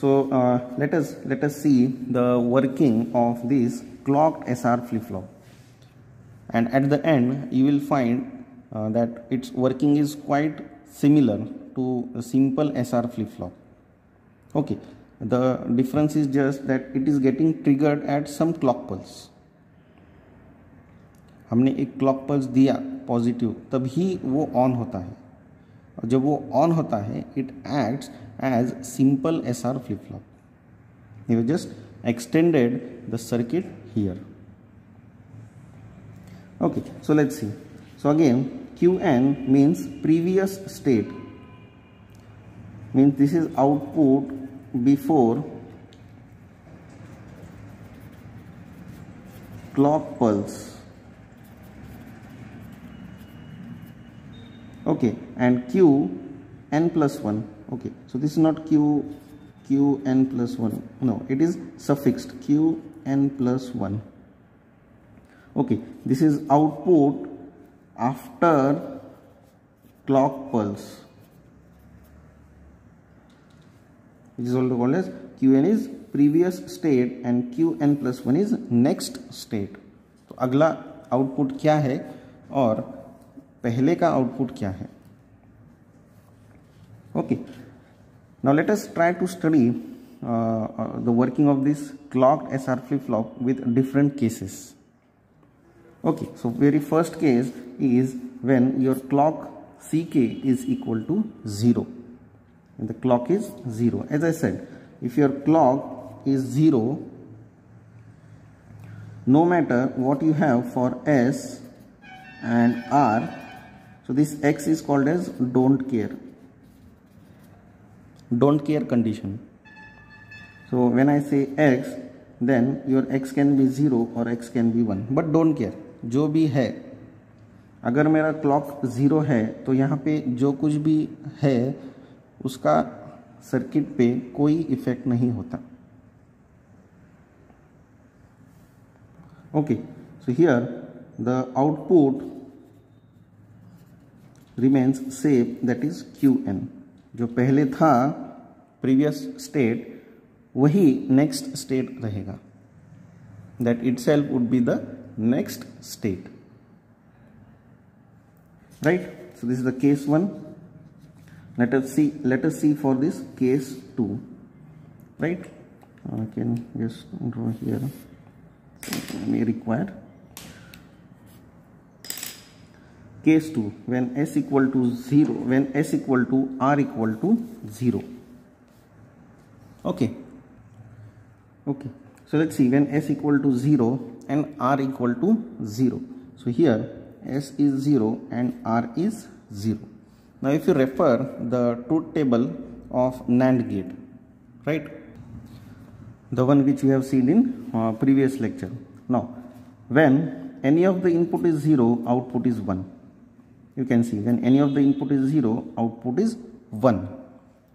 So let us see the working of this clocked SR flip-flop, and at the end you will find that its working is quite similar to a simple SR flip-flop. Okay, the difference is just that it is getting triggered at some clock pulse. हमने एक clock pulse दिया positive, तभी वो on होता है, और जब वो ऑन होता है it acts as simple SR flip-flop. You just extended the circuit here. Okay, so let's see. So again, QN means previous state, means this is output before clock pulse. Okay, and QN plus 1. Okay, so this is not QN plus 1, no, it is suffixed QN plus 1. Okay, this is output after clock pulse, which is also called as QN is previous state and QN plus 1 is next state. तो अगला output क्या है और पहले का output क्या है. Okay, now let us try to study the working of this clocked SR flip-flop with different cases. Okay, so very first case is when your clock CK is equal to 0, and the clock is 0. As I said, if your clock is 0, no matter what you have for S and R, so this X is called as don't care condition. So when I say X, then your X can be 0 or X can be 1, but don't care, जो भी है. अगर मेरा clock 0 है तो यहाँ पे जो कुछ भी है उसका सर्किट पे कोई इफेक्ट नहीं होता. Okay, so here the output remains same, that is QN. जो पहले था प्रीवियस स्टेट वही नेक्स्ट स्टेट रहेगा, that itself would be the next state, right. So this is the case 1. let us see for this case 2, right. I can just draw here, may require case 2 when S equal to 0, when S equal to R equal to 0. Okay, so let's see when S equal to 0 and R equal to 0. So here S is 0 and R is 0. Now if you refer the truth table of NAND gate, right, the one which we have seen in previous lecture. Now when any of the input is 0, output is 1. You can see when any of the input is 0, output is 1,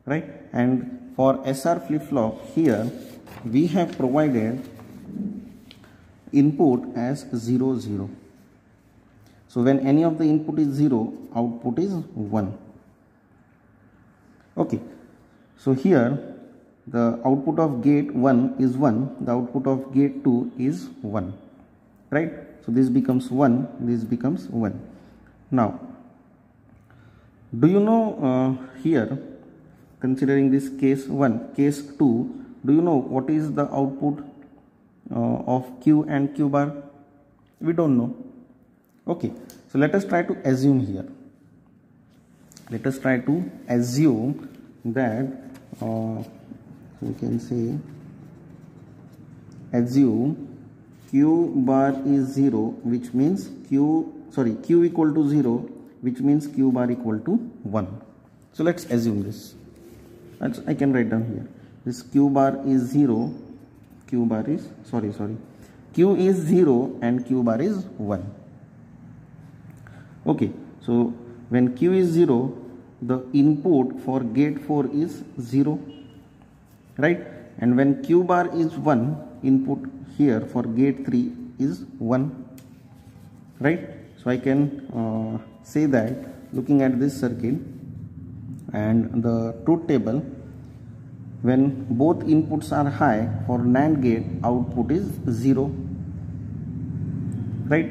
right. And for SR flip-flop here we have provided input as 0 0. So when any of the input is 0, output is 1. Okay, so here the output of gate 1 is 1, the output of gate 2 is 1, right. So this becomes 1, this becomes 1. Now do you know here, considering this case 1, case 2, do you know what is the output of Q and Q bar? We don't know. Okay, so let us try to assume here. Let us try to assume that we can say assume Q bar is 0, which means Q equal to 0, which means Q bar equal to 1. So let's assume this. I can write down here. This Q bar is 0, Q bar is, Q is 0 and Q bar is 1. Okay, so when Q is 0, the input for gate 4 is 0, right. And when Q bar is 1, input here for gate 3 is 1, right. So I can say that looking at this circuit and the truth table, when both inputs are high for NAND gate, output is 0, right?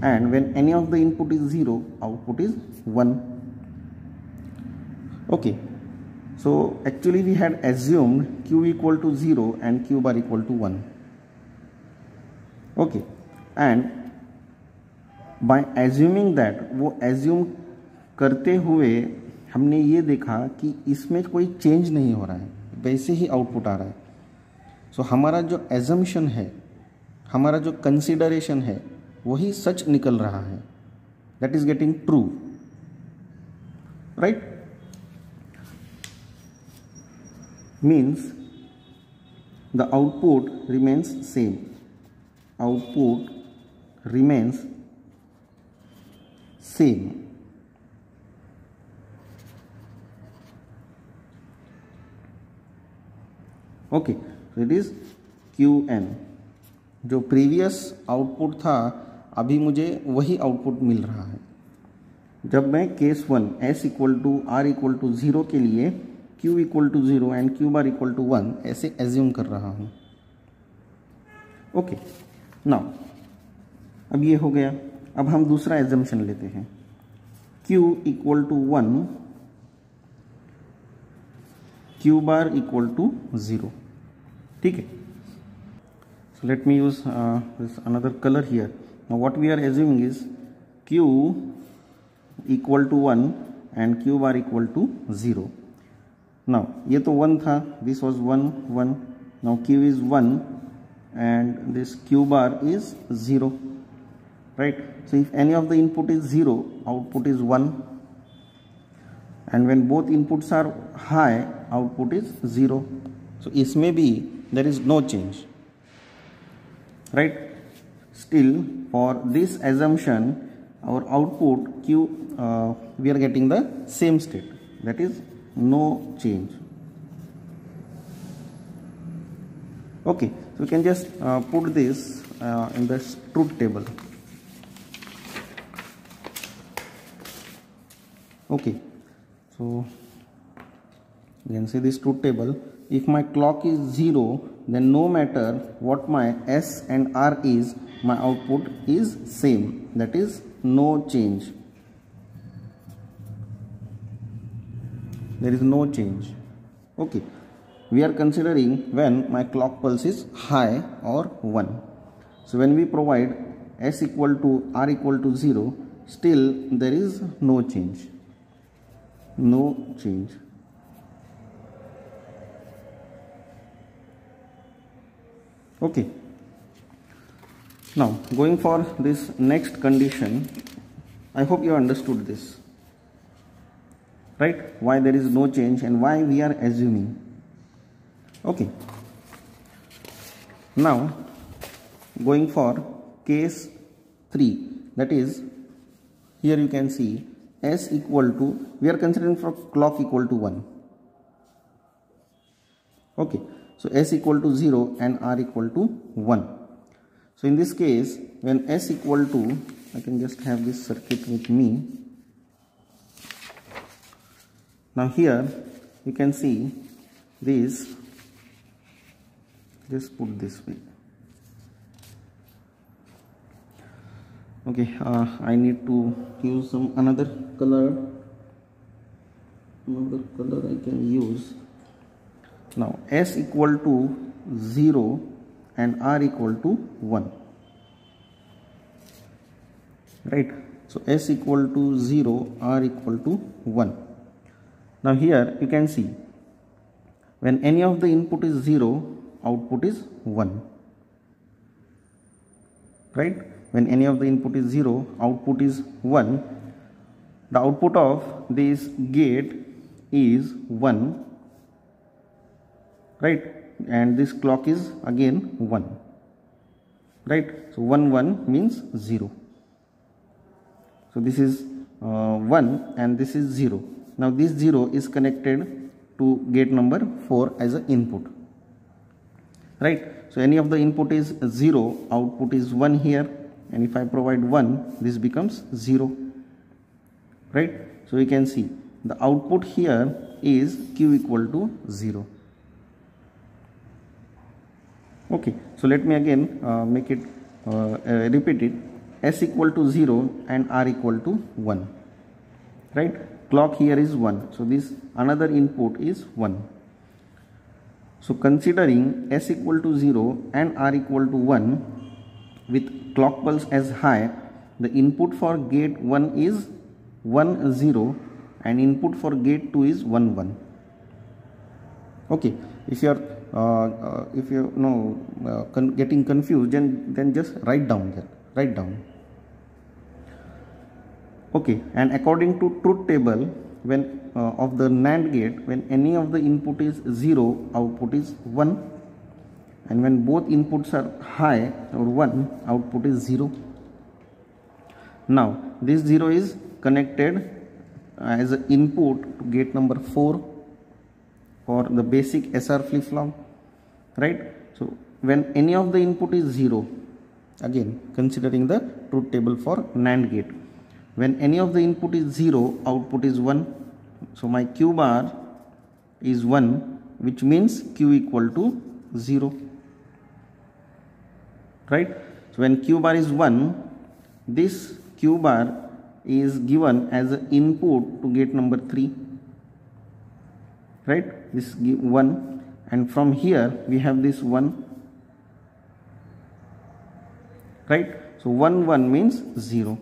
And when any of the input is 0, output is 1. Okay, so actually we had assumed Q equal to 0 and Q bar equal to 1. Okay, and by assuming that, वो assume करते हुए हमने ये देखा कि इसमें कोई change नहीं हो रहा है, वैसे ही आउटपुट आ रहा है. सो हमारा जो एजम्पशन है, हमारा जो कंसिडरेशन है, वही सच निकल रहा है. That is getting true, right? Means the output remains same. Output remains same. Okay, so it is QN. जो प्रीवियस आउटपुट था अभी मुझे वही आउटपुट मिल रहा है. जब मैं case 1 S equal to R equal to 0 के लिए Q equal to 0 and Q bar equal to 1 ऐसे एज्यूम कर रहा हूँ. ओके, नाउ अब ये हो गया. अब हम दूसरा एजम्पशन लेते हैं. Q equal to 1, Q bar equal to 0. ठीक है. So let me use this another color here. Now what we are assuming is Q equal to 1 and Q bar equal to 0. Now ये तो 1 था, this was 1 1. Now Q is 1 and this Q bar is 0, right? So if any of the input is 0, output is 1, and when both inputs are high, output is 0. So इसमें भी there is no change, right? Still for this assumption our output Q we are getting the same state, that is no change. Okay, so we can just put this in the truth table. Okay, so you can see this truth table. If my clock is 0, then no matter what my S and R is, my output is same, that is no change. There is no change. Okay, we are considering when my clock pulse is high or 1. So when we provide S equal to R equal to 0, still there is no change. No change. Okay, now going for this next condition, I hope you understood this, right? Why there is no change and why we are assuming. Okay, now going for case 3, that is here you can see S equal to, we are considering for clock equal to 1. Okay, so S equal to 0 and R equal to 1. So in this case, when S equal to, I can just have this circuit with me. Now here you can see this, just put this way. Okay, I need to use some another color I can use. Now S equal to 0 and R equal to 1, right? So S equal to 0, R equal to 1. Now here you can see when any of the input is 0, output is 1, right? When any of the input is 0, output is 1. The output of this gate is 1, right? And this clock is again 1, right? So 1 1 means 0. So this is 1 and this is 0. Now this 0 is connected to gate number 4 as an input, right? So any of the input is 0, output is 1 here, and if I provide 1, this becomes 0, right? So you can see the output here is Q equal to 0. Okay, so let me again make it repeat it. S equal to 0 and R equal to 1, right? Clock here is 1, so this another input is 1. So considering S equal to 0 and R equal to 1 with clock pulse as high, the input for gate 1 is 1 0 and input for gate 2 is 1 1. Okay, if you are getting confused, then just write down here, write down. Okay, and according to truth table, when of the NAND gate, when any of the input is 0, output is 1, and when both inputs are high or 1, output is 0. Now this 0 is connected as an input to gate number 4 for the basic SR flip-flop, right? So when any of the input is 0, again considering the truth table for NAND gate, when any of the input is 0, output is 1. So my Q bar is 1, which means Q equal to 0, right? So when Q bar is 1, this Q bar is given as an input to gate number 3, right? This is 1, and from here we have this 1, right? So 1 1 means 0.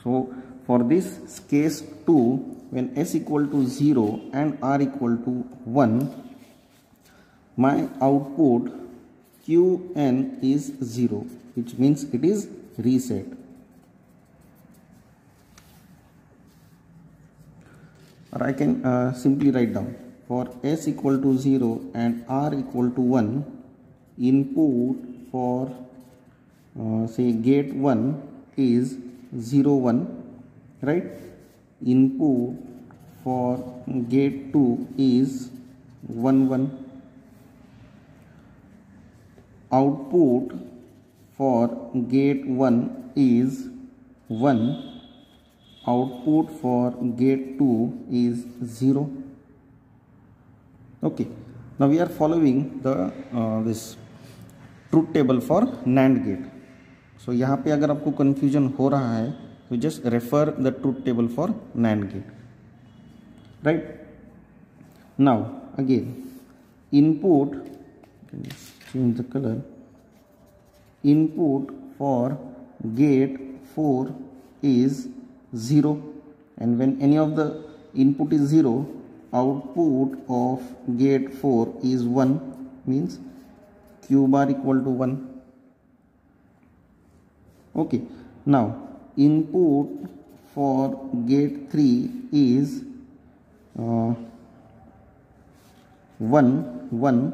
So for this case 2, when S equal to 0 and R equal to 1, my output Qn is 0, which means it is reset. Or I can simply write down, for S equal to 0 and R equal to 1, input for say gate 1 is 0 1, right? Input for gate 2 is 1 1. Output for gate 1 is 1. Output for gate 2 is 0. Okay, now we are following the this truth table for NAND gate. So यहाँ पे अगर आपको confusion हो रहा है तो just refer the truth table for NAND gate, right? Now again, input, can just change the color. Input for gate 4 is 0, and when any of the input is 0, output of gate 4 is 1, means Q bar equal to 1. Okay, now input for gate 3 is 1 1,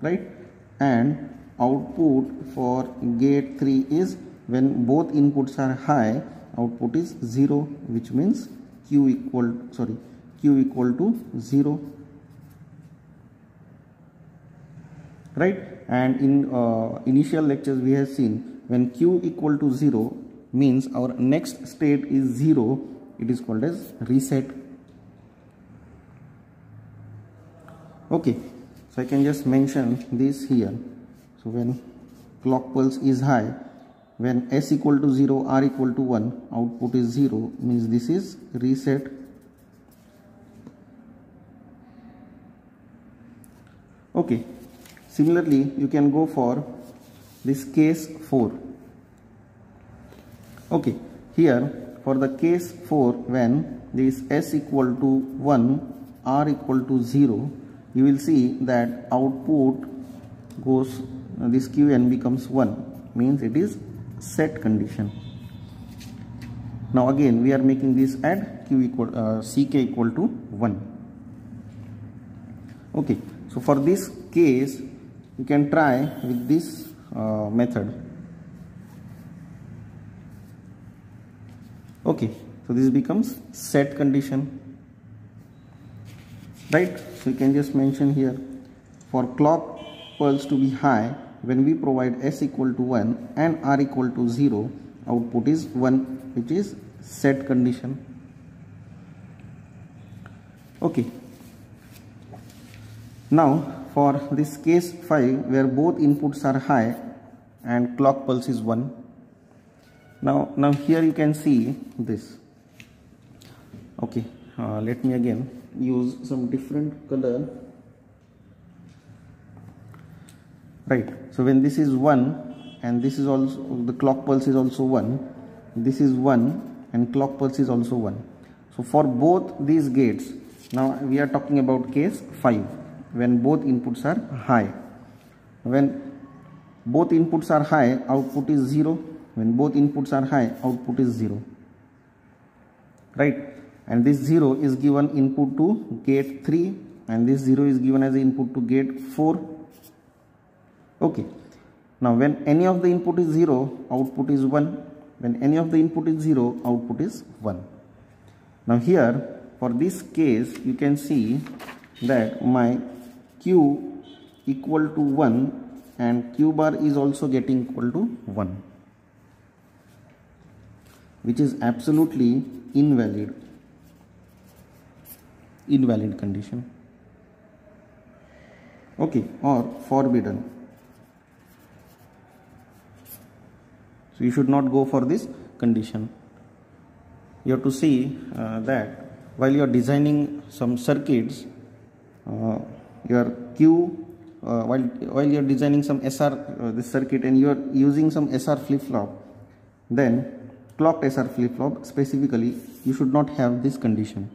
right? And output for gate 3 is, when both inputs are high, output is 0, which means Q equal to 0, right? And in initial lectures we have seen, when Q equal to 0 means our next state is 0, it is called as reset. Okay, so I can just mention this here. So when clock pulse is high, when S equal to 0, R equal to 1, output is 0, means this is reset. Okay, similarly you can go for this case 4. Okay, here for the case 4, when this S equal to 1, R equal to 0, you will see that output goes, this Qn becomes 1, means it is set condition. Now again we are making this at Ck equal to 1. Okay, so for this case you can try with this method. Okay, so this becomes set condition, right? So you can just mention here, for clock pulse to be high, when we provide S equal to 1 and R equal to 0, output is 1, which is set condition. Okay, now for this case 5 where both inputs are high and clock pulse is 1. Now here you can see this. Okay, let me again use some different color. Right, so when this is 1 and this is also, the clock pulse is also 1, this is 1 and clock pulse is also 1. So for both these gates, now we are talking about case 5 when both inputs are high. When both inputs are high, output is 0. When both inputs are high, output is 0. Right, and this 0 is given input to gate 3 and this 0 is given as input to gate 4. Okay, now when any of the input is 0, output is 1. When any of the input is 0, output is 1. Now here for this case you can see that my Q equal to 1 and Q bar is also getting equal to 1, which is absolutely invalid condition. Okay, or forbidden. So you should not go for this condition. You have to see that while you are designing some circuits, your Q, while you are designing some SR this circuit and you are using some SR flip-flop, then clocked SR flip-flop specifically, you should not have this condition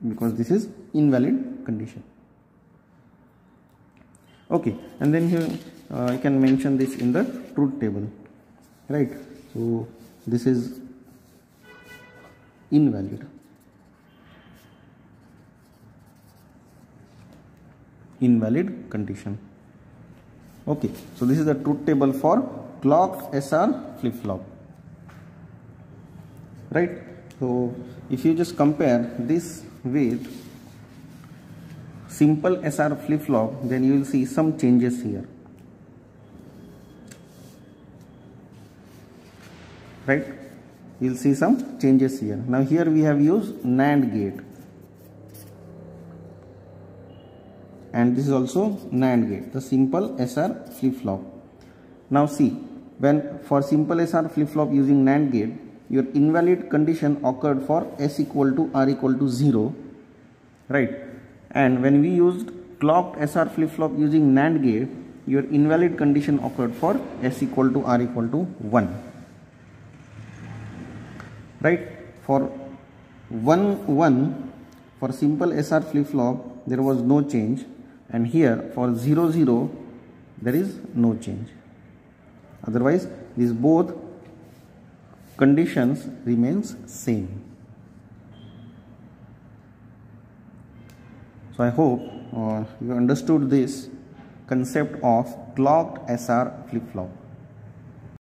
because this is invalid condition. Okay, and then here you can mention this in the truth table. Right, so this is invalid condition. Okay, so this is the truth table for clocked SR flip-flop. Right, so if you just compare this with simple SR flip-flop, then you will see some changes here. Right, you will see some changes here. Now here we have used NAND gate and this is also NAND gate, the simple SR flip-flop. Now see, when for simple SR flip-flop using NAND gate, your invalid condition occurred for S equal to R equal to 0, right? And when we used clocked SR flip-flop using NAND gate, your invalid condition occurred for S equal to R equal to 1. Right, for 1 1 for simple SR flip-flop there was no change, and here for 0 0 there is no change. Otherwise these both conditions remains same. So I hope you understood this concept of clocked SR flip-flop.